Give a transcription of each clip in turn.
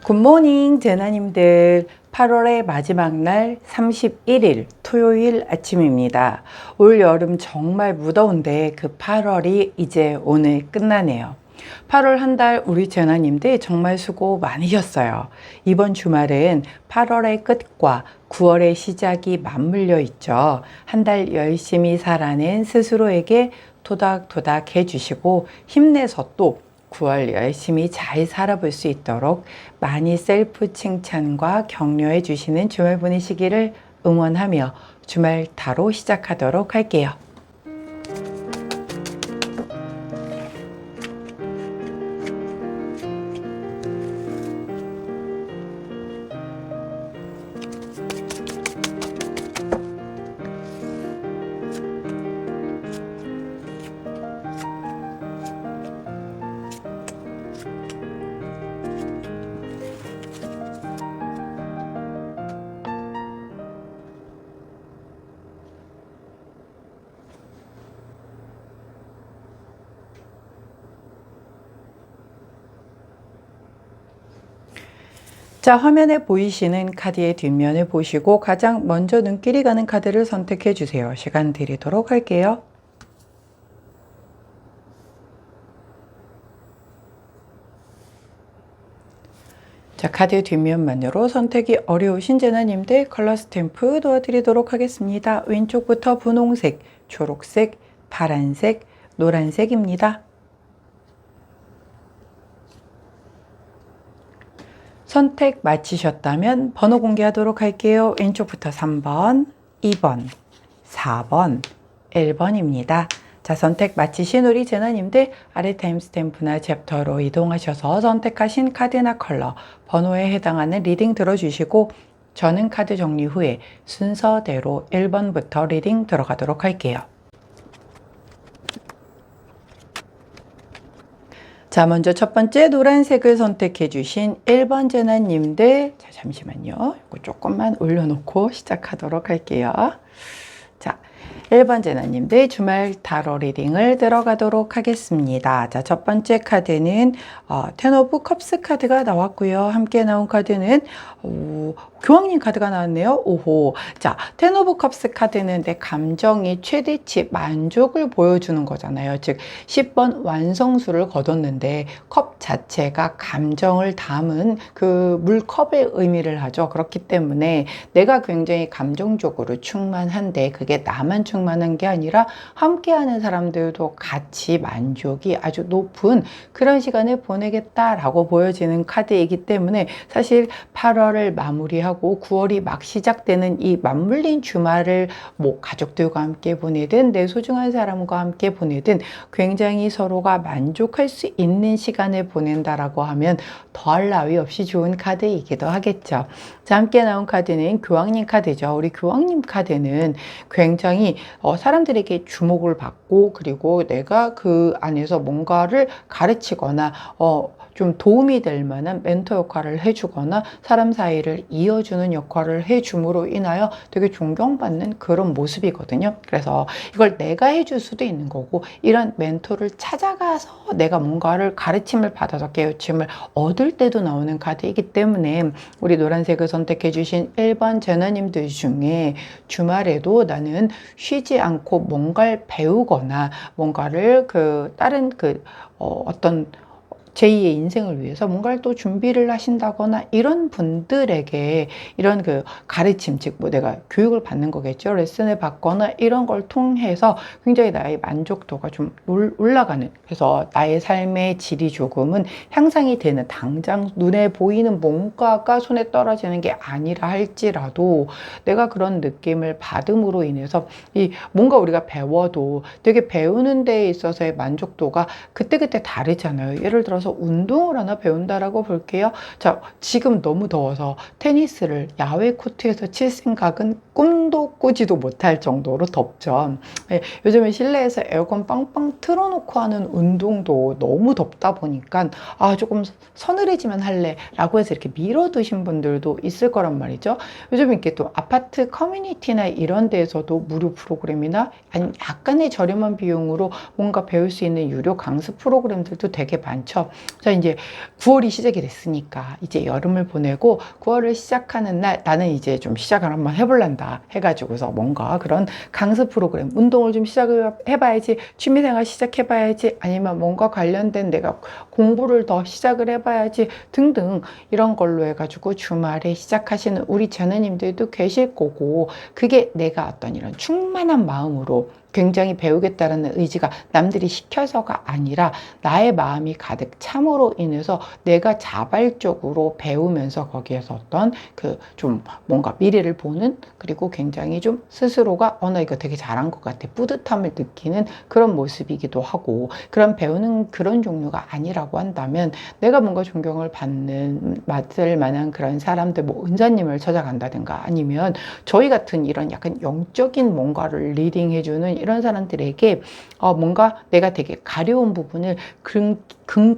굿모닝 제나님들, 8월의 마지막 날 31일 토요일 아침입니다. 올 여름 정말 무더운데 그 8월이 이제 오늘 끝나네요. 8월 한 달 우리 제나님들 정말 수고 많으셨어요. 이번 주말은 8월의 끝과 9월의 시작이 맞물려 있죠. 한 달 열심히 살아낸 스스로에게 토닥토닥 해주시고 힘내서 또 9월 열심히 잘 살아볼 수 있도록 많이 셀프 칭찬과 격려해 주시는 주말 보내시기를 응원하며 주말 타로 시작하도록 할게요. 자, 화면에 보이시는 카드의 뒷면을 보시고 가장 먼저 눈길이 가는 카드를 선택해 주세요. 시간 드리도록 할게요. 자, 카드 뒷면만으로 선택이 어려우신 제나님들 컬러 스탬프 도와드리도록 하겠습니다. 왼쪽부터 분홍색, 초록색, 파란색, 노란색입니다. 선택 마치셨다면 번호 공개하도록 할게요. 왼쪽부터 3번, 2번, 4번, 1번입니다. 자, 선택 마치신 우리 제나님들 아래 타임스탬프나 챕터로 이동하셔서 선택하신 카드나 컬러, 번호에 해당하는 리딩 들어주시고 저는 카드 정리 후에 순서대로 1번부터 리딩 들어가도록 할게요. 자, 먼저 첫 번째 노란색을 선택해 주신 1번 제나님들, 자, 잠시만요. 이거 조금만 올려놓고 시작하도록 할게요. 자, 1번 제나님들 주말 타로 리딩을 들어가도록 하겠습니다. 자, 첫 번째 카드는 텐 오브 컵스 카드가 나왔고요. 함께 나온 카드는 교황님 카드가 나왔네요. 오호. 자, 텐 오브 컵스 카드는 내 감정이 최대치 만족을 보여주는 거잖아요. 즉 10번 완성수를 거뒀는데 컵 자체가 감정을 담은 그 물컵의 의미를 하죠. 그렇기 때문에 내가 굉장히 감정적으로 충만한데 그게 나만 충만한 게 아니라 함께하는 사람들도 같이 만족이 아주 높은 그런 시간을 보내겠다라고 보여지는 카드이기 때문에 사실 8월을 마무리하고 9월이 막 시작되는 이 맞물린 주말을 뭐 가족들과 함께 보내든 내 소중한 사람과 함께 보내든 굉장히 서로가 만족할 수 있는 시간을 보낸다라고 하면 더할 나위 없이 좋은 카드이기도 하겠죠. 자, 함께 나온 카드는 교황님 카드죠. 우리 교황님 카드는 굉장히 사람들에게 주목을 받고 그리고 내가 그 안에서 뭔가를 가르치거나 좀 도움이 될 만한 멘토 역할을 해주거나 사람 사이를 이어주는 역할을 해줌으로 인하여 되게 존경받는 그런 모습이거든요. 그래서 이걸 내가 해줄 수도 있는 거고 이런 멘토를 찾아가서 내가 뭔가를 가르침을 받아서 깨우침을 얻을 때도 나오는 카드이기 때문에 우리 노란색을 선택해 주신 1번 제나님들 중에 주말에도 나는 쉬지 않고 뭔가를 배우거나 뭔가를 다른 어떤 제2의 인생을 위해서 뭔가를 또 준비를 하신다거나 이런 분들에게 이런 가르침, 즉 뭐 내가 교육을 받는 거겠죠. 레슨을 받거나 이런 걸 통해서 굉장히 나의 만족도가 좀 올라가는, 그래서 나의 삶의 질이 조금은 향상이 되는, 당장 눈에 보이는 뭔가가 손에 떨어지는 게 아니라 할지라도 내가 그런 느낌을 받음으로 인해서 이 뭔가 우리가 배워도 되게 배우는 데에 있어서의 만족도가 그때그때 다르잖아요. 예를 들어서 운동을 하나 배운다라고 볼게요. 자, 지금 너무 더워서 테니스를 야외 코트에서 칠 생각은 꿈도 꾸지도 못할 정도로 덥죠. 네, 요즘에 실내에서 에어컨 빵빵 틀어놓고 하는 운동도 너무 덥다 보니까 조금 서늘해지면 할래 라고 해서 이렇게 미뤄두신 분들도 있을 거란 말이죠. 요즘 이렇게 또 아파트 커뮤니티나 이런 데에서도 무료 프로그램이나 아니면 약간의 저렴한 비용으로 뭔가 배울 수 있는 유료 강습 프로그램들도 되게 많죠. 자, 이제 9월이 시작이 됐으니까 이제 여름을 보내고 9월을 시작하는 날 나는 이제 좀 시작을 한번 해볼란다 해가지고서 뭔가 그런 강습 프로그램, 운동을 좀 시작을 해봐야지, 취미생활 시작해봐야지, 아니면 뭔가 관련된 내가 공부를 더 시작을 해봐야지 등등 이런 걸로 해가지고 주말에 시작하시는 우리 자녀님들도 계실 거고, 그게 내가 어떤 이런 충만한 마음으로 굉장히 배우겠다라는 의지가 남들이 시켜서가 아니라 나의 마음이 가득 참으로 인해서 내가 자발적으로 배우면서 거기에서 어떤 그 좀 뭔가 미래를 보는, 그리고 굉장히 좀 스스로가 나 이거 되게 잘한 것 같아 뿌듯함을 느끼는 그런 모습이기도 하고, 그런 배우는 그런 종류가 아니라고 한다면 내가 뭔가 존경을 받을 만한 그런 사람들, 뭐 은사님을 찾아간다든가 아니면 저희 같은 이런 약간 영적인 뭔가를 리딩해주는 이런 사람들에게 뭔가 내가 되게 가려운 부분을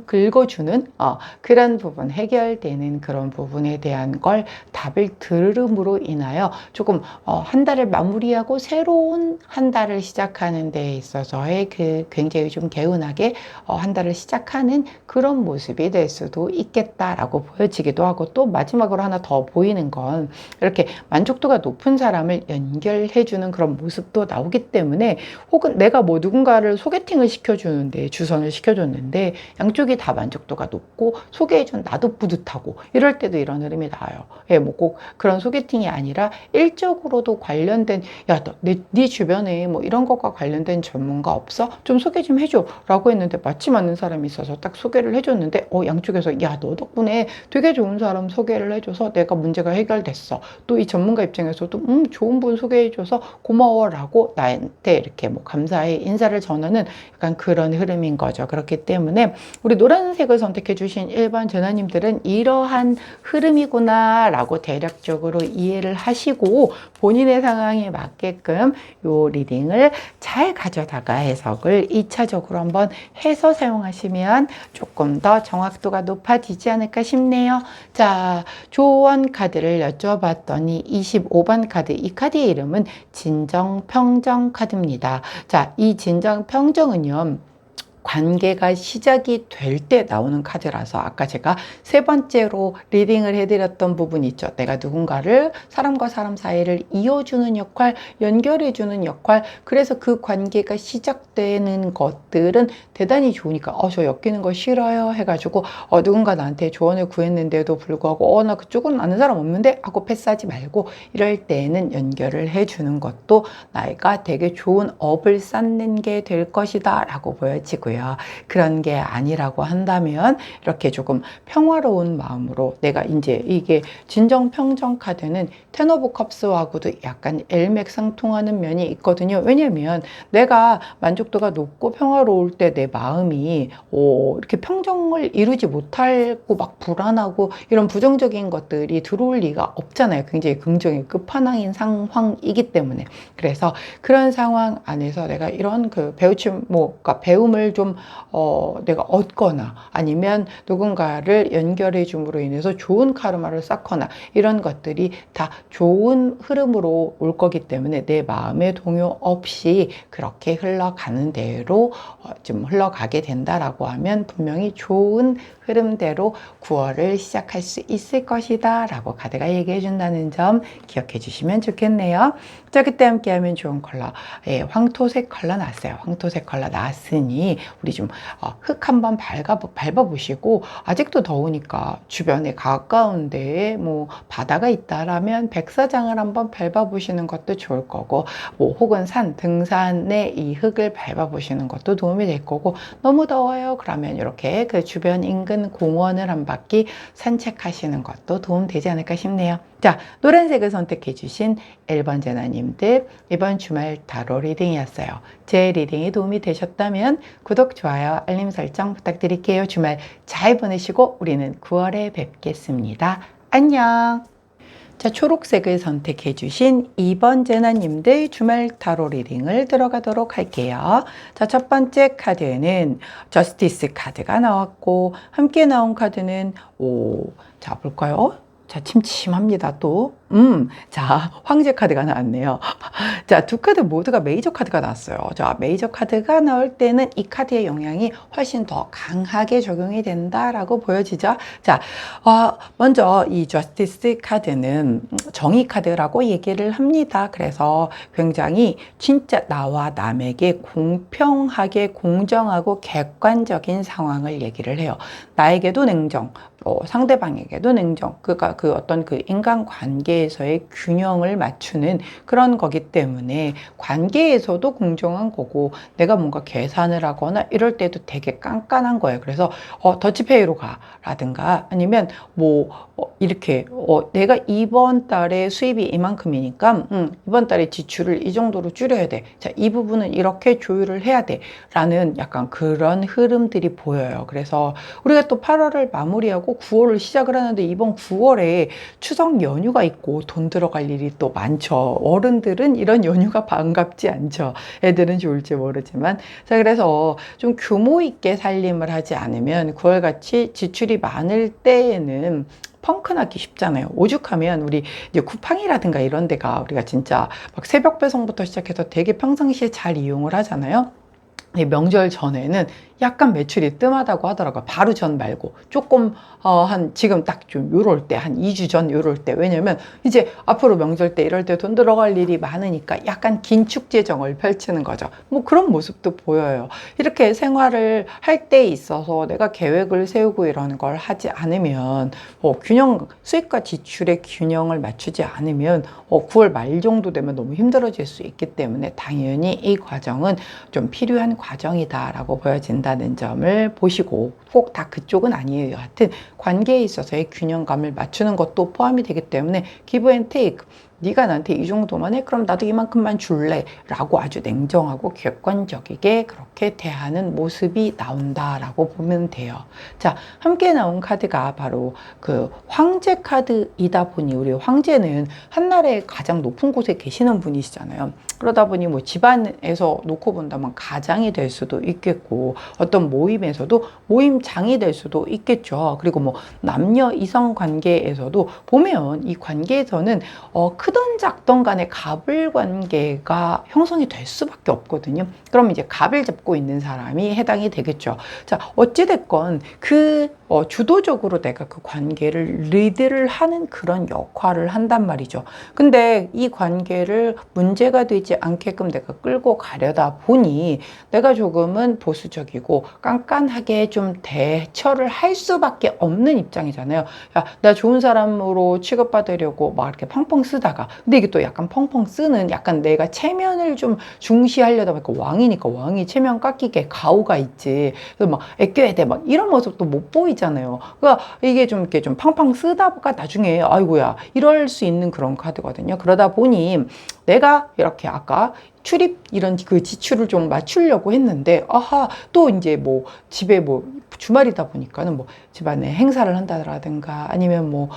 긁어주는 그런 부분, 해결되는 그런 부분에 대한 걸 답을 들음으로 인하여 조금 한 달을 마무리하고 새로운 한 달을 시작하는 데 있어서의 그 굉장히 좀 개운하게 한 달을 시작하는 그런 모습이 될 수도 있겠다라고 보여지기도 하고, 또 마지막으로 하나 더 보이는 건 이렇게 만족도가 높은 사람을 연결해주는 그런 모습도 나오기 때문에, 혹은 내가 뭐 누군가를 소개팅을 시켜주는데, 주선을 시켜줬는데 양쪽이 다 만족도가 높고 소개해준 나도 뿌듯하고 이럴 때도 이런 흐름이 나와요. 예, 뭐 꼭 그런 소개팅이 아니라 일적으로도 관련된, 야, 네 주변에 뭐 이런 것과 관련된 전문가 없어? 좀 소개 좀 해줘 라고 했는데 마치 맞는 사람이 있어서 딱 소개를 해줬는데 양쪽에서 야, 너 덕분에 되게 좋은 사람 소개를 해줘서 내가 문제가 해결됐어. 또 이 전문가 입장에서도 좋은 분 소개해줘서 고마워라고 나한테 이렇게 뭐 감사의 인사를 전하는 약간 그런 흐름인 거죠. 그렇기 때문에 우리 노란색을 선택해 주신 1번 전화님들은 이러한 흐름이구나 라고 대략적으로 이해를 하시고, 본인의 상황에 맞게끔 요 리딩을 잘 가져다가 해석을 2차적으로 한번 해서 사용하시면 조금 더 정확도가 높아지지 않을까 싶네요. 자, 조언 카드를 여쭤봤더니 25번 카드, 이 카드의 이름은 진정평정 카드입니다. 자, 이 진정평정은요, 관계가 시작이 될 때 나오는 카드라서, 아까 제가 세 번째로 리딩을 해드렸던 부분 있죠. 내가 누군가를, 사람과 사람 사이를 이어주는 역할, 연결해주는 역할, 그래서 그 관계가 시작되는 것들은 대단히 좋으니까 저 엮이는 거 싫어요 해가지고 누군가 나한테 조언을 구했는데도 불구하고 나 그쪽은 아는 사람 없는데 하고 패스하지 말고, 이럴 때는 연결을 해주는 것도 나이가 되게 좋은 업을 쌓는 게 될 것이다 라고 보여지고요. 그런 게 아니라고 한다면 이렇게 조금 평화로운 마음으로, 내가 이제 이게 진정평정 카드는 텐 오브 컵스하고도 약간 일맥상통하는 면이 있거든요. 왜냐면 내가 만족도가 높고 평화로울 때 내 마음이 이렇게 평정을 이루지 못하고 막 불안하고 이런 부정적인 것들이 들어올 리가 없잖아요. 굉장히 긍정의 끝판왕인 상황이기 때문에. 그래서 그런 상황 안에서 내가 이런 그 그러니까 배움을 좀 내가 얻거나 아니면 누군가를 연결해 줌으로 인해서 좋은 카르마를 쌓거나 이런 것들이 다 좋은 흐름으로 올 거기 때문에 내 마음의 동요 없이 그렇게 흘러가는 대로 좀 흘러가게 된다라고 하면 분명히 좋은 흐름대로 9월을 시작할 수 있을 것이다 라고 카드가 얘기해 준다는 점 기억해 주시면 좋겠네요. 자, 그때 함께 하면 좋은 컬러, 황토색 컬러 나왔어요. 황토색 컬러 나왔으니 우리 좀 흙 한번 밟아보시고, 아직도 더우니까 주변에 가까운 데에 뭐 바다가 있다라면 백사장을 한번 밟아보시는 것도 좋을 거고, 뭐 혹은 등산의 이 흙을 밟아보시는 것도 도움이 될 거고, 너무 더워요 그러면 이렇게 그 주변 인근 공원을 한 바퀴 산책하시는 것도 도움 되지 않을까 싶네요. 자, 노란색을 선택해 주신 1번 제나님들, 이번 주말 타로 리딩이었어요. 제 리딩이 도움이 되셨다면 구독, 좋아요, 알림 설정 부탁드릴게요. 주말 잘 보내시고 우리는 9월에 뵙겠습니다. 안녕. 자, 초록색을 선택해 주신 2번 제나님들 주말 타로 리딩을 들어가도록 할게요. 자, 첫 번째 카드는 저스티스 카드가 나왔고, 함께 나온 카드는 자, 볼까요? 자, 침침합니다. 또 자, 황제 카드가 나왔네요. 자, 두 카드 모두가 메이저 카드가 나왔어요. 자, 메이저 카드가 나올 때는 이 카드의 영향이 훨씬 더 강하게 적용이 된다라고 보여지죠. 자, 먼저 이 저스티스 카드는 정의 카드라고 얘기를 합니다. 그래서 굉장히 진짜 나와 남에게 공평하게 공정하고 객관적인 상황을 얘기를 해요. 나에게도 냉정, 상대방에게도 냉정, 그러니까 그 어떤 그 인간 관계에서의 균형을 맞추는 그런 거기 때문에 관계에서도 공정한 거고, 내가 뭔가 계산을 하거나 이럴 때도 되게 깐깐한 거예요. 그래서 더치페이로 가라든가, 아니면 뭐 이렇게 내가 이번 달에 수입이 이만큼이니까 이번 달에 지출을 이 정도로 줄여야 돼. 자, 이 부분은 이렇게 조율을 해야 돼. 라는 약간 그런 흐름들이 보여요. 그래서 우리가 또 8월을 마무리하고 9월을 시작을 하는데, 이번 9월에 추석 연휴가 있고 돈 들어갈 일이 또 많죠. 어른들은 이런 연휴가 반갑지 않죠. 애들은 좋을지 모르지만. 자, 그래서 좀 규모 있게 살림을 하지 않으면 9월같이 지출이 많을 때에는 펑크 나기 쉽잖아요. 오죽하면 우리 이제 쿠팡이라든가 이런 데가 우리가 진짜 막 새벽 배송부터 시작해서 되게 평상시에 잘 이용을 하잖아요. 명절 전에는 약간 매출이 뜸하다고 하더라고요. 바로 전 말고 조금 지금 딱 좀 요럴 때, 한 2주 전 요럴 때. 왜냐면 이제 앞으로 명절 때 이럴 때 돈 들어갈 일이 많으니까 약간 긴축 재정을 펼치는 거죠. 뭐 그런 모습도 보여요. 이렇게 생활을 할 때 있어서 내가 계획을 세우고 이런 걸 하지 않으면 수입과 지출의 균형을 맞추지 않으면 9월 말 정도 되면 너무 힘들어질 수 있기 때문에 당연히 이 과정은 좀 필요한 과정이다라고 보여진다는 점을 보시고, 꼭 다 그쪽은 아니에요. 하여튼 관계에 있어서의 균형감을 맞추는 것도 포함이 되기 때문에 give and take, 네가 나한테 이 정도만 해? 그럼 나도 이만큼만 줄래? 라고 아주 냉정하고 객관적이게 그렇게 대하는 모습이 나온다라고 보면 돼요. 자, 함께 나온 카드가 바로 그 황제 카드이다 보니, 우리 황제는 한나라의 가장 높은 곳에 계시는 분이시잖아요. 그러다 보니 뭐 집안에서 놓고 본다면 가장이 될 수도 있겠고, 어떤 모임에서도 모임장이 될 수도 있겠죠. 그리고 뭐 남녀 이성 관계에서도 보면 이 관계에서는 크던 작던 간에 갑을 관계가 형성이 될 수밖에 없거든요. 그럼 이제 갑을 잡고 있는 사람이 해당이 되겠죠. 자, 어찌됐건 주도적으로 내가 그 관계를 리드를 하는 그런 역할을 한단 말이죠. 근데 이 관계를 문제가 되지 않게끔 내가 끌고 가려다 보니 내가 조금은 보수적이고 깐깐하게 좀 대처를 할 수밖에 없는 입장이잖아요. 야, 나 좋은 사람으로 취급받으려고 막 이렇게 펑펑 쓰다가, 근데 이게 또 약간 펑펑 쓰는, 약간 내가 체면을 좀 중시하려다 보니까, 왕이니까 왕이 체면 깎이게 가오가 있지. 그래서 막 애껴야 돼, 막 이런 모습도 못 보이잖아요. 그러니까 이게 좀 이렇게 좀 팡팡 쓰다가 나중에 아이고야 이럴 수 있는 그런 카드거든요. 그러다 보니 내가 이렇게 아까 출입 이런 그 지출을 좀 맞추려고 했는데, 또 이제 뭐 집에 뭐 주말이다 보니까는 뭐 집안에 행사를 한다라든가, 아니면 뭐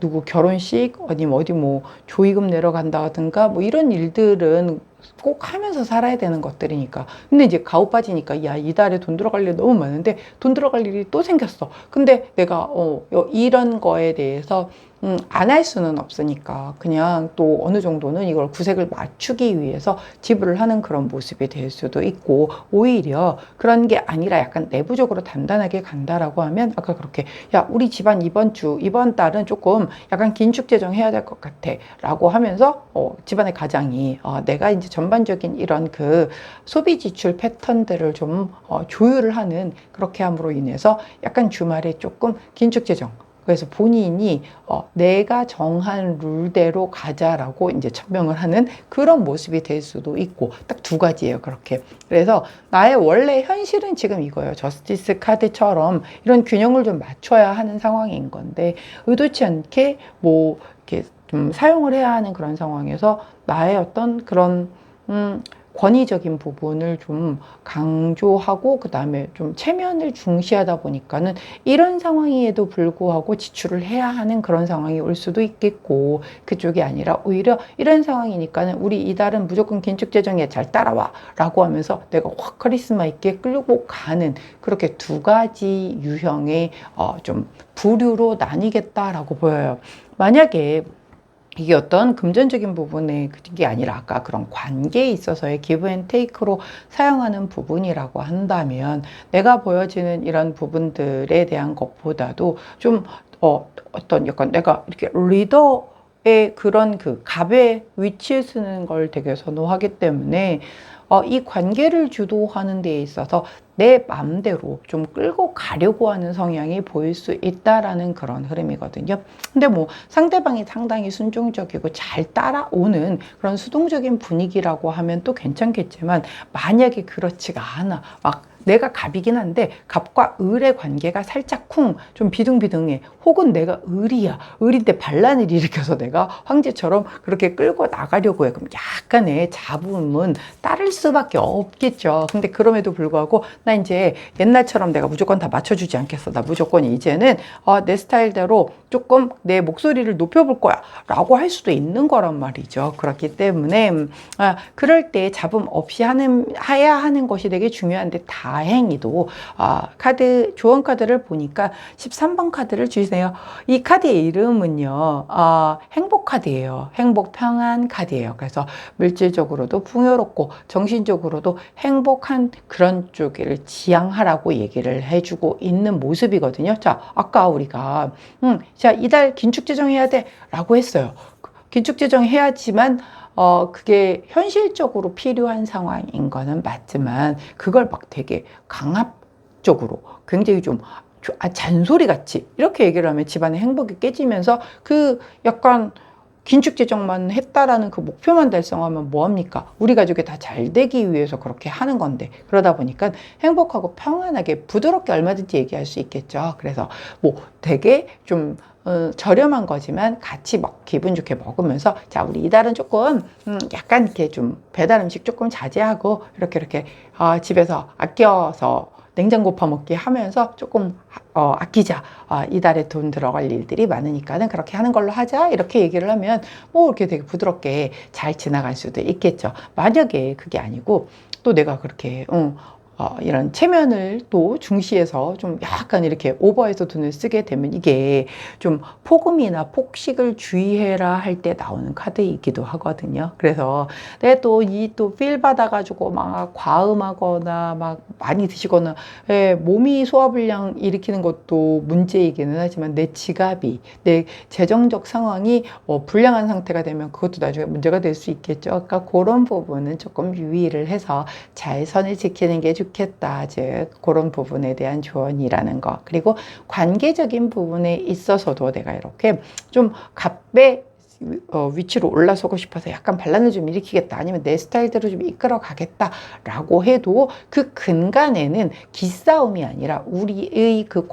누구 결혼식, 아니면 어디 뭐 조의금 내러 간다든가, 뭐 이런 일들은 꼭 하면서 살아야 되는 것들이니까. 근데 이제 가오 빠지니까, 야, 이달에 돈 들어갈 일이 너무 많은데 돈 들어갈 일이 또 생겼어. 근데 내가 이런 거에 대해서 안 할 수는 없으니까 그냥 또 어느 정도는 이걸 구색을 맞추기 위해서 지불을 하는 그런 모습이 될 수도 있고, 오히려 그런 게 아니라 약간 내부적으로 단단하게 간다라고 하면, 아까 그렇게 야, 우리 집안 이번 달은 조금 약간 긴축 재정 해야 될 것 같아 라고 하면서 집안의 가장이 내가 이제 전반적인 이런 그 소비 지출 패턴들을 좀 조율을 하는, 그렇게 함으로 인해서 약간 주말에 조금 긴축 재정, 그래서 본인이 내가 정한 룰대로 가자라고 이제 천명을 하는 그런 모습이 될 수도 있고, 딱 두 가지예요. 그렇게. 그래서 나의 원래 현실은 지금 이거예요. 저스티스 카드처럼 이런 균형을 좀 맞춰야 하는 상황인 건데, 의도치 않게 뭐 이렇게 좀 사용을 해야 하는 그런 상황에서 나의 어떤 그런 권위적인 부분을 좀 강조하고, 그 다음에 좀 체면을 중시하다 보니까는 이런 상황에도 불구하고 지출을 해야 하는 그런 상황이 올 수도 있겠고, 그쪽이 아니라 오히려 이런 상황이니까는 우리 이달은 무조건 긴축 재정에 잘 따라와 라고 하면서 내가 확 카리스마 있게 끌고 가는, 그렇게 두 가지 유형의 좀 부류로 나뉘겠다라고 보여요. 만약에 이게 어떤 금전적인 부분의 그게 아니라 아까 그런 관계에 있어서의 기브 앤 테이크로 사용하는 부분이라고 한다면 내가 보여지는 이런 부분들에 대한 것보다도 좀 어떤 약간 내가 이렇게 리더의 그런 그 갑의 위치에 쓰는 걸 되게 선호하기 때문에 이 관계를 주도하는 데 있어서 내 마음대로 좀 끌고 가려고 하는 성향이 보일 수 있다라는 그런 흐름이거든요. 근데 뭐 상대방이 상당히 순종적이고 잘 따라오는 그런 수동적인 분위기라고 하면 또 괜찮겠지만 만약에 그렇지가 않아. 막 내가 갑이긴 한데 갑과 을의 관계가 살짝 쿵 좀 비등비등해. 혹은 내가 을이야. 을인데 반란을 일으켜서 내가 황제처럼 그렇게 끌고 나가려고 해. 그럼 약간의 잡음은 따를 수밖에 없겠죠. 근데 그럼에도 불구하고 나 이제 옛날처럼 내가 무조건 다 맞춰주지 않겠어. 나 무조건 이제는 내 스타일대로 조금 내 목소리를 높여볼 거야 라고 할 수도 있는 거란 말이죠. 그렇기 때문에 그럴 때 잡음 없이 해야 하는 것이 되게 중요한데 다행히도 조언 카드를 보니까 13번 카드를 주세요. 이 카드의 이름은요 행복 카드예요. 행복 평안 카드예요. 그래서 물질적으로도 풍요롭고 정신적으로도 행복한 그런 쪽을 지향하라고 얘기를 해주고 있는 모습이거든요. 자, 아까 우리가 자, 이달 긴축재정 해야 돼 라고 했어요. 긴축재정 해야지만 그게 현실적으로 필요한 상황인 거는 맞지만 그걸 막 되게 강압적으로 굉장히 좀 잔소리 같이 이렇게 얘기를 하면 집안의 행복이 깨지면서 그 약간 긴축 재정만 했다라는 그 목표만 달성하면 뭐합니까? 우리 가족이 다 잘 되기 위해서 그렇게 하는 건데 그러다 보니까 행복하고 평안하게 부드럽게 얼마든지 얘기할 수 있겠죠. 그래서 뭐 되게 좀 저렴한 거지만 같이 기분 좋게 먹으면서 자 우리 이달은 조금 약간 이렇게 좀 배달 음식 조금 자제하고 이렇게 집에서 아껴서 냉장고 파먹기 하면서 조금 아끼자. 이달에 돈 들어갈 일들이 많으니까는 그렇게 하는 걸로 하자. 이렇게 얘기를 하면 뭐 이렇게 되게 부드럽게 잘 지나갈 수도 있겠죠. 만약에 그게 아니고 또 내가 그렇게 이런 체면을 또 중시해서 좀 약간 이렇게 오버해서 돈을 쓰게 되면 이게 좀 폭음이나 폭식을 주의해라 할 때 나오는 카드이기도 하거든요. 그래서 내가 또 필 받아가지고 막 과음하거나 막 많이 드시거나 몸이 소화불량 일으키는 것도 문제이기는 하지만 내 지갑이 내 재정적 상황이 불량한 상태가 되면 그것도 나중에 문제가 될 수 있겠죠. 그러니까 그런 부분은 조금 유의를 해서 잘 선을 지키는 게 좋겠다. 즉 그런 부분에 대한 조언이라는 거. 그리고 관계적인 부분에 있어서도 내가 이렇게 좀 갑의 위치로 올라서고 싶어서 약간 반란을 좀 일으키겠다 아니면 내 스타일대로 좀 이끌어 가겠다 라고 해도 그 근간에는 기싸움이 아니라 우리의 그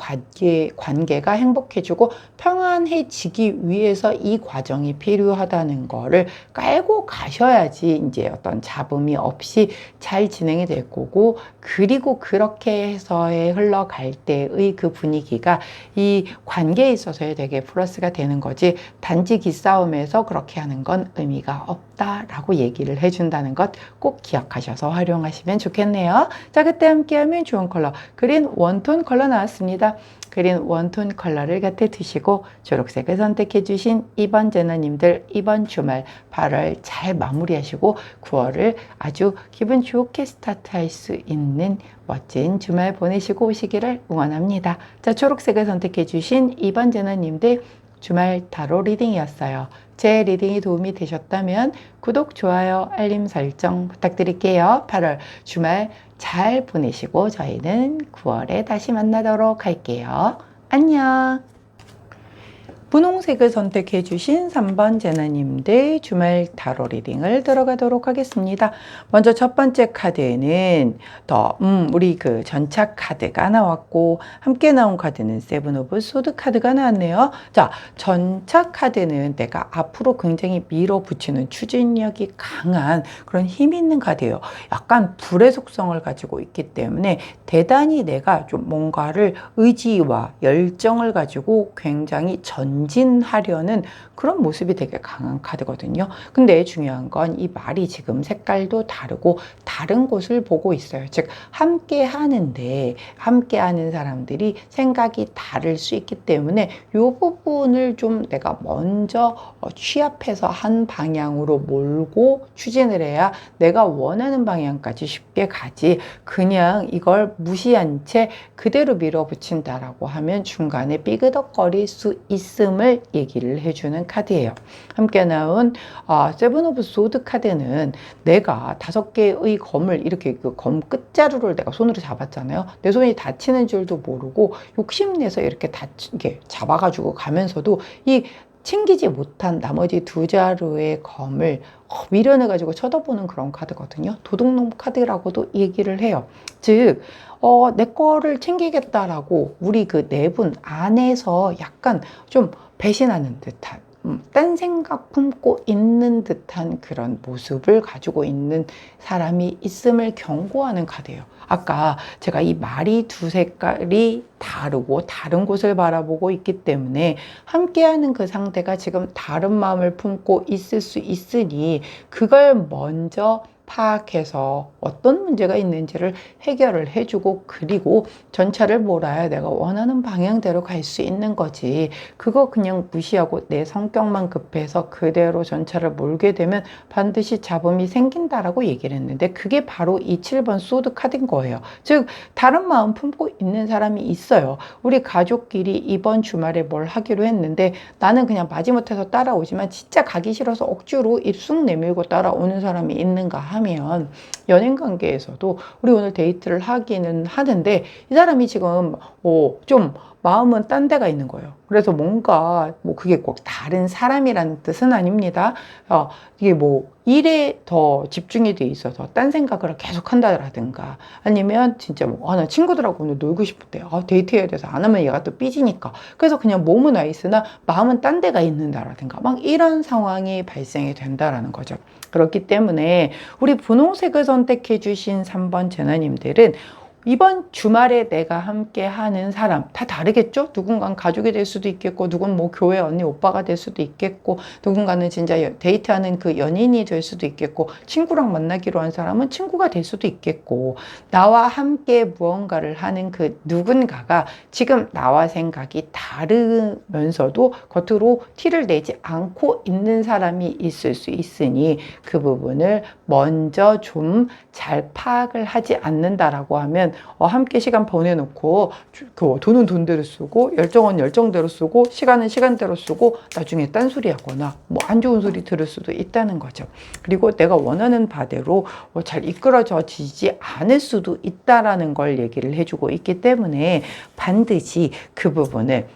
관계가 행복해지고 평안해지기 위해서 이 과정이 필요하다는 거를 깔고 가셔야지 이제 어떤 잡음이 없이 잘 진행이 될 거고 그리고 그렇게 해서의 흘러갈 때의 그 분위기가 이 관계에 있어서의 되게 플러스가 되는 거지 단지 기싸움에서 그렇게 하는 건 의미가 없다라고 얘기를 해준다는 것 꼭 기억하셔서 활용하시면 좋겠네요. 자, 그때 함께하면 좋은 컬러 그린 원톤 컬러 나왔습니다. 그린 원톤 컬러를 곁에 두시고 초록색을 선택해 주신 2번 제너님들 이번 주말 8월 잘 마무리하시고 9월을 아주 기분 좋게 스타트할 수 있는 멋진 주말 보내시고 오시기를 응원합니다. 자, 초록색을 선택해 주신 2번 제너님들 주말 타로 리딩이었어요. 제 리딩이 도움이 되셨다면 구독, 좋아요, 알림 설정 부탁드릴게요. 8월 주말 잘 보내시고 저희는 9월에 다시 만나도록 할게요. 안녕. 분홍색을 선택해 주신 3번 제나님들 주말 타로 리딩을 들어가도록 하겠습니다. 먼저 첫 번째 카드에는 우리 그 전차 카드가 나왔고 함께 나온 카드는 세븐 오브 소드 카드가 나왔네요. 자, 전차 카드는 내가 앞으로 굉장히 밀어붙이는 추진력이 강한 그런 힘 있는 카드예요. 약간 불의 속성을 가지고 있기 때문에 대단히 내가 좀 뭔가를 의지와 열정을 가지고 굉장히 전진하려는 그런 모습이 되게 강한 카드거든요. 근데 중요한 건 이 말이 지금 색깔도 다르고 다른 곳을 보고 있어요. 즉 함께 하는데 함께 하는 사람들이 생각이 다를 수 있기 때문에 이 부분을 좀 내가 먼저 취합해서 한 방향으로 몰고 추진을 해야 내가 원하는 방향까지 쉽게 가지, 그냥 이걸 무시한 채 그대로 밀어붙인다라고 하면 중간에 삐그덕거릴 수 있음을 얘기를 해주는 카드예요. 함께 나온 세븐 오브 소드 카드는 내가 5개의 검을 이렇게 그 검 끝자루를 내가 손으로 잡았잖아요. 내 손이 다치는 줄도 모르고 욕심내서 이렇게 이렇게 잡아가지고 가면서도 이 챙기지 못한 나머지 2자루의 검을 미련해가지고 쳐다보는 그런 카드거든요. 도둑놈 카드라고도 얘기를 해요. 즉, 내 거를 챙기겠다라고 우리 그 네 분 안에서 약간 좀 배신하는 듯한, 딴 생각 품고 있는 듯한 그런 모습을 가지고 있는 사람이 있음을 경고하는 카드예요. 아까 제가 이 말이 두 색깔이 다르고 다른 곳을 바라보고 있기 때문에 함께하는 그 상대가 지금 다른 마음을 품고 있을 수 있으니 그걸 먼저 파악해서 어떤 문제가 있는지를 해결을 해주고, 그리고 전차를 몰아야 내가 원하는 방향대로 갈 수 있는 거지. 그거 그냥 무시하고 내 성격만 급해서 그대로 전차를 몰게 되면 반드시 잡음이 생긴다라고 얘기를 했는데, 그게 바로 이 7번 소드 카드인 거예요. 즉 다른 마음 품고 있는 사람이 있어요. 우리 가족끼리 이번 주말에 뭘 하기로 했는데 나는 그냥 마지못해서 따라오지만 진짜 가기 싫어서 억지로 입쑥 내밀고 따라오는 사람이 있는가 하면, 연인 관계에서도 우리 오늘 데이트를 하기는 하는데 이 사람이 지금 좀 마음은 딴 데가 있는 거예요. 그래서 뭔가 그게 꼭 다른 사람이라는 뜻은 아닙니다. 이게 일에 더 집중이 돼 있어서 딴 생각을 계속 한다라든가, 아니면 진짜 나 친구들하고 오늘 놀고 싶은데 데이트해야 돼서 안 하면 얘가 또 삐지니까, 그래서 그냥 몸은 와 있으나 마음은 딴 데가 있는다라든가 막 이런 상황이 발생이 된다라는 거죠. 그렇기 때문에 우리 분홍색을 선택해 주신 3번 재나님들은 이번 주말에 내가 함께 하는 사람 다 다르겠죠? 누군가는 가족이 될 수도 있겠고, 누군 교회 언니 오빠가 될 수도 있겠고, 누군가는 진짜 데이트하는 그 연인이 될 수도 있겠고, 친구랑 만나기로 한 사람은 친구가 될 수도 있겠고, 나와 함께 무언가를 하는 그 누군가가 지금 나와 생각이 다르면서도 겉으로 티를 내지 않고 있는 사람이 있을 수 있으니 그 부분을 먼저 좀 잘 파악을 하지 않는다라고 하면 함께 시간 보내놓고 돈은 돈대로 쓰고 열정은 열정대로 쓰고 시간은 시간대로 쓰고 나중에 딴소리 하거나 안 좋은 소리 들을 수도 있다는 거죠. 그리고 내가 원하는 바대로 잘 이끌어지지 않을 수도 있다라는 걸 얘기를 해주고 있기 때문에 반드시 그 부분을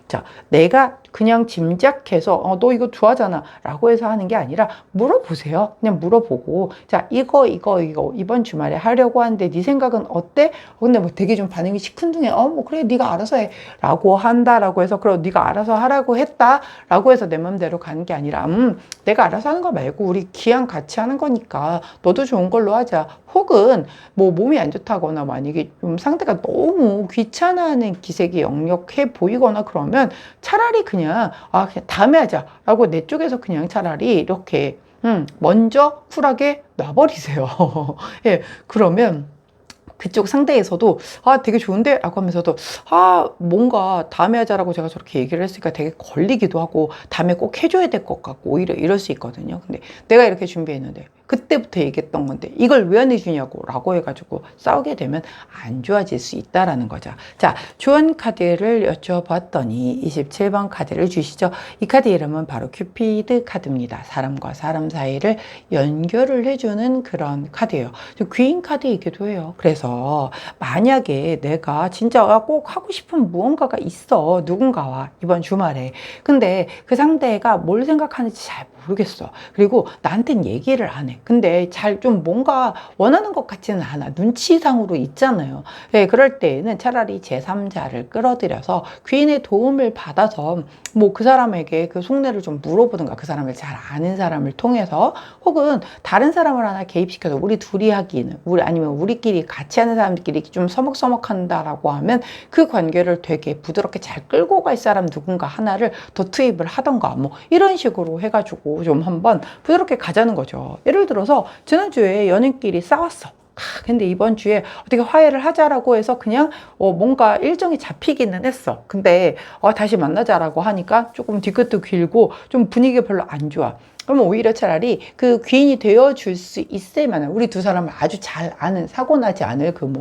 내가 그냥 짐작해서 너 이거 좋아하잖아 라고 해서 하는 게 아니라 물어보세요. 그냥 물어보고, 자 이거 이번 주말에 하려고 하는데 네 생각은 어때? 근데 되게 좀 반응이 시큰둥해. 그래 네가 알아서 해 라고 한다라고 해서, 그럼 네가 알아서 하라고 했다 라고 해서 내 맘대로 가는 게 아니라 내가 알아서 하는 거 말고 우리 기왕 같이 하는 거니까 너도 좋은 걸로 하자. 혹은 몸이 안 좋다거나 만약에 좀 상대가 너무 귀찮아하는 기색이 역력해 보이거나 그러면 차라리 그냥 다음에 하자 라고 내 쪽에서 그냥 차라리 이렇게 먼저 쿨하게 놔버리세요. 예, 그러면 그쪽 상대에서도 되게 좋은데? 라고 하면서도 뭔가 다음에 하자라고 제가 저렇게 얘기를 했으니까 되게 걸리기도 하고 다음에 꼭 해줘야 될 것 같고 오히려 이럴 수 있거든요. 근데 내가 이렇게 준비했는데 그때부터 얘기했던 건데 이걸 왜 안 해주냐고 라고 해가지고 싸우게 되면 안 좋아질 수 있다라는 거죠. 자, 조언 카드를 여쭤봤더니 27번 카드를 주시죠. 이 카드 이름은 바로 큐피드 카드입니다. 사람과 사람 사이를 연결을 해주는 그런 카드예요. 귀인 카드이기도 해요. 그래서 만약에 내가 진짜 꼭 하고 싶은 무언가가 있어, 누군가와 이번 주말에. 근데 그 상대가 뭘 생각하는지 잘 모르겠어. 그리고 나한텐 얘기를 안 해. 근데 잘 좀 뭔가 원하는 것 같지는 않아. 눈치상으로 있잖아요. 네, 그럴 때에는 차라리 제3자를 끌어들여서 귀인의 도움을 받아서 뭐 그 사람에게 그 속내를 좀 물어보든가, 그 사람을 잘 아는 사람을 통해서, 혹은 다른 사람을 하나 개입시켜서 우리 둘이 하기는, 아니면 우리끼리 같이 하는 사람들끼리 좀 서먹서먹한다라고 하면 그 관계를 되게 부드럽게 잘 끌고 갈 사람 누군가 하나를 더 투입을 하던가, 뭐 이런 식으로 해가지고 좀 한번 부드럽게 가자는 거죠. 예를 들어서 지난주에 연인끼리 싸웠어. 근데 이번 주에 어떻게 화해를 하자라고 해서 그냥 뭔가 일정이 잡히기는 했어. 근데 다시 만나자라고 하니까 조금 뒤끝도 길고 좀 분위기가 별로 안 좋아. 그러면 오히려 차라리 그 귀인이 되어줄 수 있을 만한, 우리 두 사람을 아주 잘 아는, 사고 나지 않을 그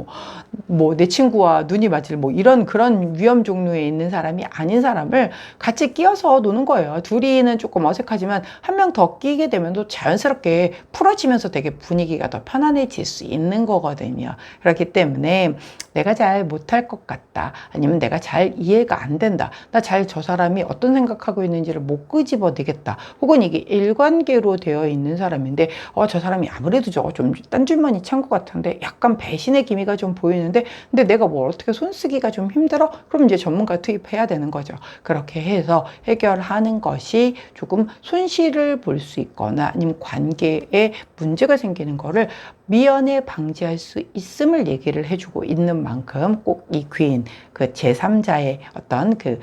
내 친구와 눈이 맞을 이런 그런 위험 종류에 있는 사람이 아닌 사람을 같이 끼워서 노는 거예요. 둘이는 조금 어색하지만 한 명 더 끼게 되면 또 자연스럽게 풀어지면서 되게 분위기가 더 편안해질 수 있는 거거든요. 그렇기 때문에 내가 잘 못할 것 같다, 아니면 내가 잘 이해가 안 된다, 나 잘 저 사람이 어떤 생각하고 있는지를 못 끄집어내겠다, 혹은 이게 일관계로 되어 있는 사람인데 저 사람이 아무래도 저거 좀 딴줄만이 찬 것 같은데 약간 배신의 기미가 좀 보이는데, 근데 내가 뭘 어떻게 손쓰기가 좀 힘들어? 그럼 이제 전문가 투입해야 되는 거죠. 그렇게 해서 해결하는 것이 조금 손실을 볼 수 있거나 아니면 관계에 문제가 생기는 거를 미연에 방지할 수 있음을 얘기를 해주고 있는 만큼, 꼭 이 귀인, 그 제3자의 어떤 그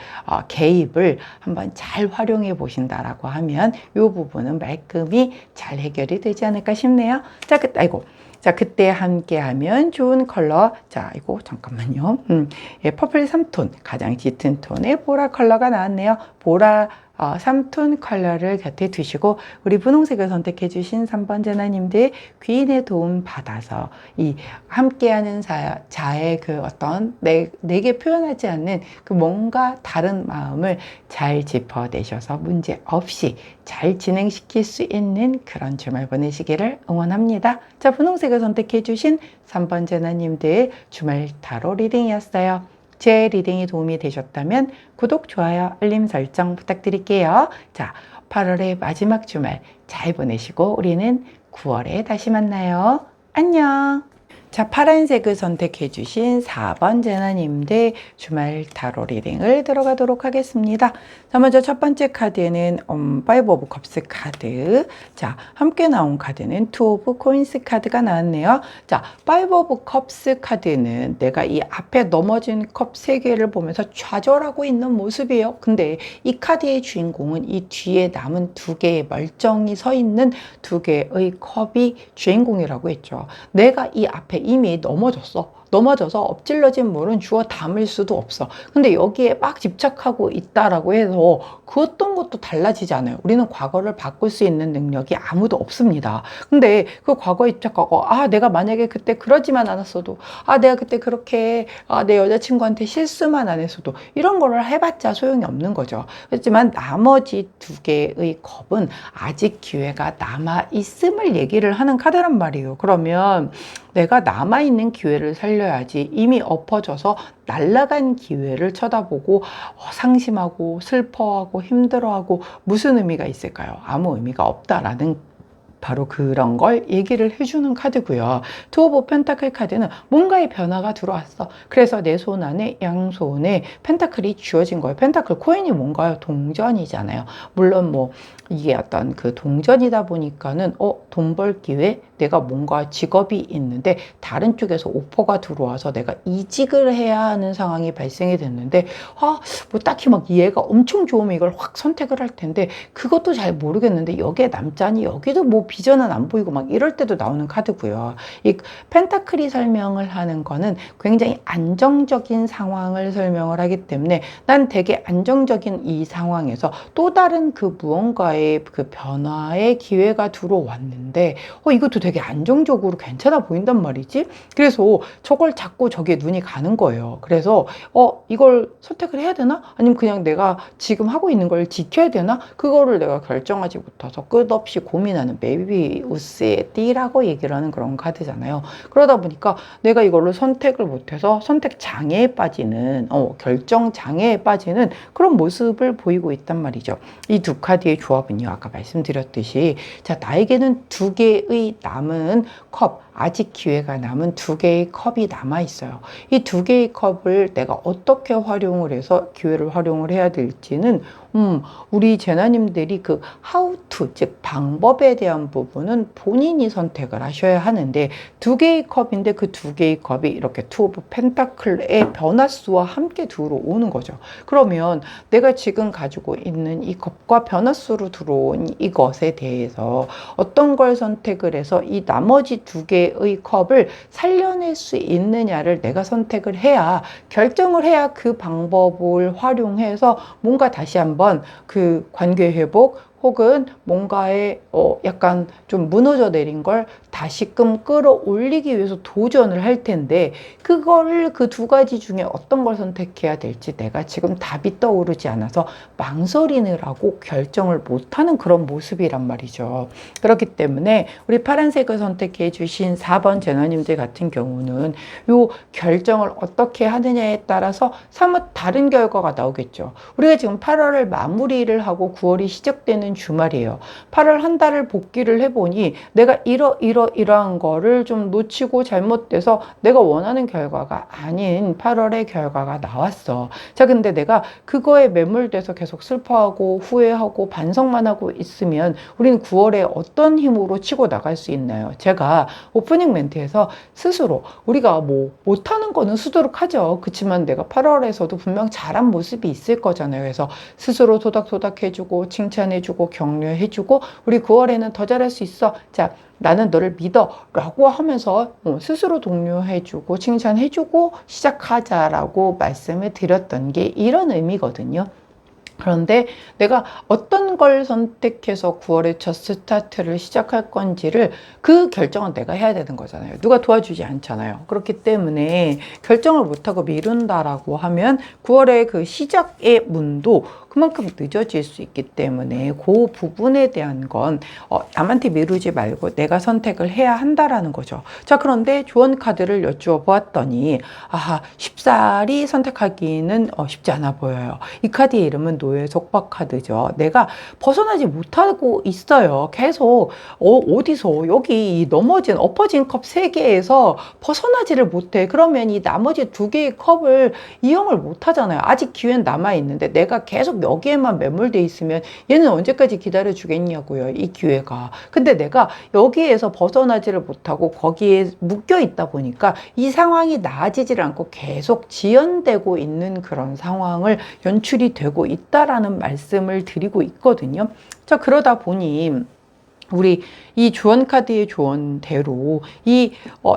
개입을 한번 잘 활용해 보신다라고 하면 이 부분은 말끔히 잘 해결이 되지 않을까 싶네요. 자, 그때 함께 하면 좋은 컬러. 자, 이거 잠깐만요. 예, 퍼플 3톤, 가장 짙은 톤의 보라 컬러가 나왔네요. 보라 3톤 컬러를 곁에 두시고, 우리 분홍색을 선택해 주신 3번 제나님들 귀인의 도움 받아서 이 함께하는 자의 그 어떤 내게 표현하지 않는 그 뭔가 다른 마음을 잘 짚어내셔서 문제 없이 잘 진행시킬 수 있는 그런 주말 보내시기를 응원합니다. 자, 분홍색을 선택해 주신 3번 제나님들 주말 타로 리딩이었어요. 제 리딩이 도움이 되셨다면 구독, 좋아요, 알림 설정 부탁드릴게요. 자, 8월의 마지막 주말 잘 보내시고 우리는 9월에 다시 만나요. 안녕. 자, 파란색을 선택해 주신 4번 제나님들 주말 타로 리딩을 들어가도록 하겠습니다. 자, 먼저 첫 번째 카드는 파이브 오브 컵스 카드. 자, 함께 나온 카드는 투 오브 코인스 카드가 나왔네요. 자, 파이브 오브 컵스 카드는 내가 이 앞에 넘어진 컵 3개를 보면서 좌절하고 있는 모습이에요. 근데 이 카드의 주인공은 이 뒤에 남은 2개의 멀쩡히 서 있는 2개의 컵이 주인공이라고 했죠. 내가 이 앞에 이미 넘어져서 엎질러진 물은 주워 담을 수도 없어. 근데 여기에 막 집착하고 있다라고 해서 그 어떤 것도 달라지지 않아요. 우리는 과거를 바꿀 수 있는 능력이 아무도 없습니다. 근데 그 과거에 집착하고, 내가 만약에 그때 그러지만 않았어도, 내가 그때 그렇게 내 여자친구한테 실수만 안 했어도, 이런 거를 해봤자 소용이 없는 거죠. 그렇지만 나머지 2개의 컵은 아직 기회가 남아있음을 얘기를 하는 카드란 말이에요. 그러면 내가 남아있는 기회를 살려야지, 이미 엎어져서 날아간 기회를 쳐다보고 상심하고 슬퍼하고 힘들어하고 무슨 의미가 있을까요? 아무 의미가 없다라는, 바로 그런 걸 얘기를 해주는 카드고요. 투 오브 펜타클 카드는 뭔가의 변화가 들어왔어. 그래서 내 손 안에, 양손에 펜타클이 쥐어진 거예요. 펜타클 코인이 뭔가요? 동전이잖아요. 물론 이게 어떤 그 동전이다 보니까는 돈 벌 기회, 내가 뭔가 직업이 있는데 다른 쪽에서 오퍼가 들어와서 내가 이직을 해야 하는 상황이 발생이 됐는데 딱히 얘가 엄청 좋으면 이걸 확 선택을 할 텐데 그것도 잘 모르겠는데 여기에 남자니 여기도 비전은 안 보이고 이럴 때도 나오는 카드고요. 이 펜타클이 설명을 하는 거는 굉장히 안정적인 상황을 설명을 하기 때문에 난 되게 안정적인 이 상황에서 또 다른 그 무언가의 그 변화의 기회가 들어왔는데 이것도 되게 안정적으로 괜찮아 보인단 말이지. 그래서 저걸 자꾸 저기에 눈이 가는 거예요. 그래서 이걸 선택을 해야 되나? 아니면 그냥 내가 지금 하고 있는 걸 지켜야 되나? 그거를 내가 결정하지 못해서 끝없이 고민하는, 매일 메비우스의 띠라고 얘기를 하는 그런 카드잖아요. 그러다 보니까 내가 이걸로 선택을 못해서 선택 장애에 빠지는, 결정 장애에 빠지는 그런 모습을 보이고 있단 말이죠. 이 두 카드의 조합은요, 아까 말씀드렸듯이, 자, 나에게는 두 개의 남은 컵, 아직 기회가 남은 두 개의 컵이 남아 있어요. 이 두 개의 컵을 내가 어떻게 활용을 해서 기회를 활용을 해야 될지는 우리 제나님들이 그 how to, 즉 방법에 대한 부분은 본인이 선택을 하셔야 하는데, 두 개의 컵인데 그 두 개의 컵이 이렇게 투 오브 펜타클의 변화수와 함께 들어오는 거죠. 그러면 내가 지금 가지고 있는 이 컵과 변화수로 들어온 이것에 대해서 어떤 걸 선택을 해서 이 나머지 두 개의 컵을 살려낼 수 있느냐를 내가 선택을 해야, 결정을 해야 그 방법을 활용해서 뭔가 다시 한번 그 관계 회복 혹은 뭔가에 약간 좀 무너져 내린 걸 다시금 끌어올리기 위해서 도전을 할 텐데, 그걸 그 두 가지 중에 어떤 걸 선택해야 될지 내가 지금 답이 떠오르지 않아서 망설이느라고 결정을 못하는 그런 모습이란 말이죠. 그렇기 때문에 우리 파란색을 선택해 주신 4번 제너님들 같은 경우는 요 결정을 어떻게 하느냐에 따라서 사뭇 다른 결과가 나오겠죠. 우리가 지금 8월을 마무리를 하고 9월이 시작되는 주말이에요. 8월 한 달을 복귀를 해보니 내가 이러한 거를 좀 놓치고 잘못돼서 내가 원하는 결과가 아닌 8월의 결과가 나왔어. 자, 근데 내가 그거에 매몰돼서 계속 슬퍼하고 후회하고 반성만 하고 있으면 우리는 9월에 어떤 힘으로 치고 나갈 수 있나요? 제가 오프닝 멘트에서 스스로 우리가 뭐 못하는 거는 수두룩하죠. 그렇지만 내가 8월에서도 분명 잘한 모습이 있을 거잖아요. 그래서 스스로 토닥토닥 해주고 칭찬해주고 격려해주고 우리 9월에는 더 잘할 수 있어. 자, 나는 너를 믿어 라고 하면서 스스로 독려해주고 칭찬해주고 시작하자라고 말씀을 드렸던 게 이런 의미거든요. 그런데 내가 어떤 걸 선택해서 9월에 첫 스타트를 시작할 건지를, 그 결정은 내가 해야 되는 거잖아요. 누가 도와주지 않잖아요. 그렇기 때문에 결정을 못하고 미룬다라고 하면 9월의 그 시작의 문도 그만큼 늦어질 수 있기 때문에 그 부분에 대한 건 남한테 미루지 말고 내가 선택을 해야 한다라는 거죠. 자, 그런데 조언 카드를 여쭈어 보았더니 쉽사리 선택하기는 쉽지 않아 보여요. 이 카드의 이름은 노예 속박 카드죠. 내가 벗어나지 못하고 있어요. 계속 어디서 여기 이 넘어진 엎어진 컵 3개에서 벗어나지를 못해. 그러면 이 나머지 2개의 컵을 이용을 못 하잖아요. 아직 기회는 남아 있는데 내가 계속 여기에만 매몰돼 있으면 얘는 언제까지 기다려 주겠냐고요, 이 기회가. 근데 내가 여기에서 벗어나지를 못하고 거기에 묶여 있다 보니까 이 상황이 나아지질 않고 계속 지연되고 있는 그런 상황을 연출이 되고 있다라는 말씀을 드리고 있거든요. 자, 그러다 보니 우리 이 조언 카드의 조언대로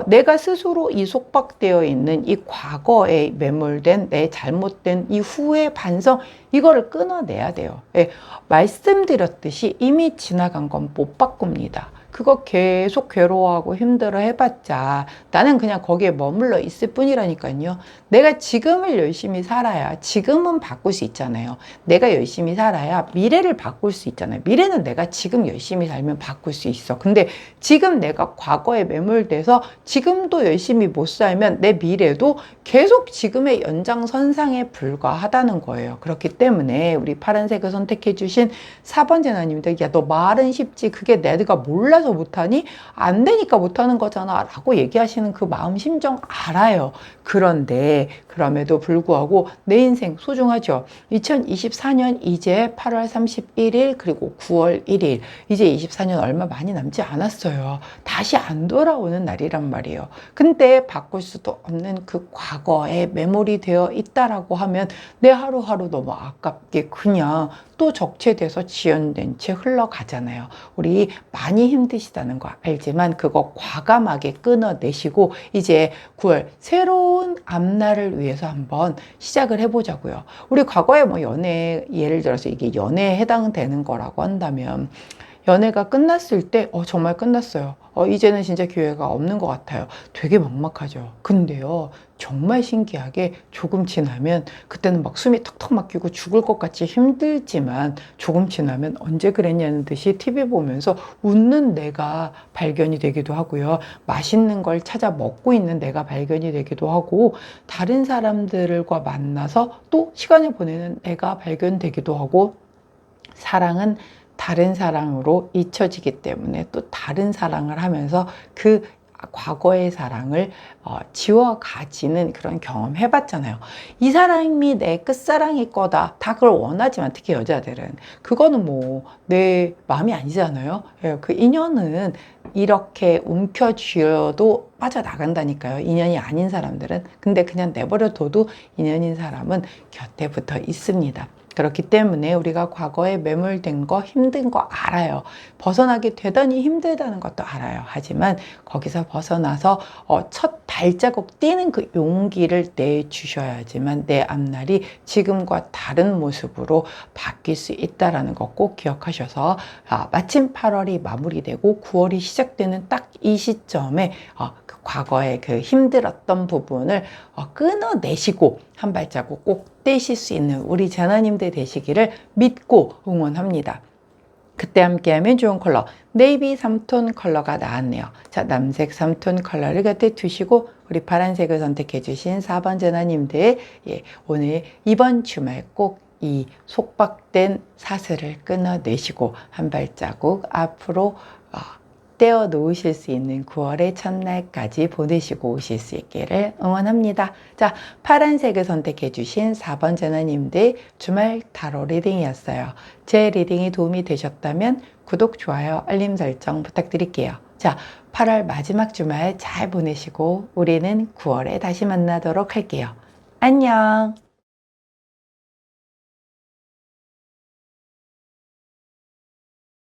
내가 스스로 이 속박되어 있는 이 과거에 매몰된 내 잘못된 이 후회 반성, 이거를 끊어내야 돼요. 예, 말씀드렸듯이 이미 지나간 건 못 바꿉니다. 그거 계속 괴로워하고 힘들어 해봤자 나는 그냥 거기에 머물러 있을 뿐이라니까요. 내가 지금을 열심히 살아야 지금은 바꿀 수 있잖아요. 내가 열심히 살아야 미래를 바꿀 수 있잖아요. 미래는 내가 지금 열심히 살면 바꿀 수 있어. 근데 지금 내가 과거에 매몰돼서 지금도 열심히 못 살면 내 미래도 계속 지금의 연장선상에 불과하다는 거예요. 그렇기 때문에 우리 파란색을 선택해 주신 4번 제나님들, 야, 너 말은 쉽지 그게 내가 몰라서 못하니? 안 되니까 못하는 거잖아 라고 얘기하시는 그 마음 심정 알아요. 그런데 그럼에도 불구하고 내 인생 소중하죠. 2024년 이제 8월 31일 그리고 9월 1일, 이제 24년 얼마 많이 남지 않았어요. 다시 안 돌아오는 날이란 말이에요. 근데 바꿀 수도 없는 그 과거에 메모리 되어 있다라고 하면 내 하루하루 너무 아깝게 그냥 또 적체돼서 지연된 채 흘러가잖아요. 우리 많이 힘드시다는 거 알지만 그거 과감하게 끊어내시고 이제 9월 새로운 앞날을 위해서 한번 시작을 해보자고요. 우리 과거에 뭐 연애, 예를 들어서 이게 연애에 해당되는 거라고 한다면 연애가 끝났을 때 정말 끝났어요. 이제는 진짜 기회가 없는 것 같아요. 되게 막막하죠. 근데요, 정말 신기하게 조금 지나면 그때는 막 숨이 턱턱 막히고 죽을 것 같이 힘들지만 조금 지나면 언제 그랬냐는 듯이 TV 보면서 웃는 내가 발견이 되기도 하고요. 맛있는 걸 찾아 먹고 있는 내가 발견이 되기도 하고 다른 사람들과 만나서 또 시간을 보내는 내가 발견되기도 하고 사랑은 다른 사랑으로 잊혀지기 때문에 또 다른 사랑을 하면서 그 과거의 사랑을 지워가지는 그런 경험 해봤잖아요. 이 사람이 내 끝사랑일 거다. 다 그걸 원하지만 특히 여자들은 그거는 뭐 내 마음이 아니잖아요. 예, 그 인연은 이렇게 움켜쥐어도 빠져나간다니까요. 인연이 아닌 사람들은. 근데 그냥 내버려둬도 인연인 사람은 곁에 붙어 있습니다. 그렇기 때문에 우리가 과거에 매몰된 거 힘든 거 알아요. 벗어나기 대단히 힘들다는 것도 알아요. 하지만 거기서 벗어나서 첫 발자국 뛰는 그 용기를 내주셔야지만 내 앞날이 지금과 다른 모습으로 바뀔 수 있다는 거 꼭 기억하셔서 마침 8월이 마무리되고 9월이 시작되는 딱 이 시점에 그 과거의 그 힘들었던 부분을 끊어내시고 한 발자국 꼭 떼실 수 있는 우리 재나님들 되시기를 믿고 응원합니다. 그때 함께하면 좋은 컬러 네이비 3톤 컬러가 나왔네요. 자, 남색 3톤 컬러를 곁에 두시고 우리 파란색을 선택해 주신 4번 재나님들, 오늘 이번 주말 꼭 이 속박된 사슬을 끊어내시고 한 발자국 앞으로 떼어 놓으실 수 있는 9월의 첫날까지 보내시고 오실 수 있기를 응원합니다. 자, 파란색을 선택해 주신 4번 재나님들 주말 타로 리딩이었어요. 제 리딩이 도움이 되셨다면 구독, 좋아요, 알림 설정 부탁드릴게요. 자, 8월 마지막 주말 잘 보내시고 우리는 9월에 다시 만나도록 할게요. 안녕!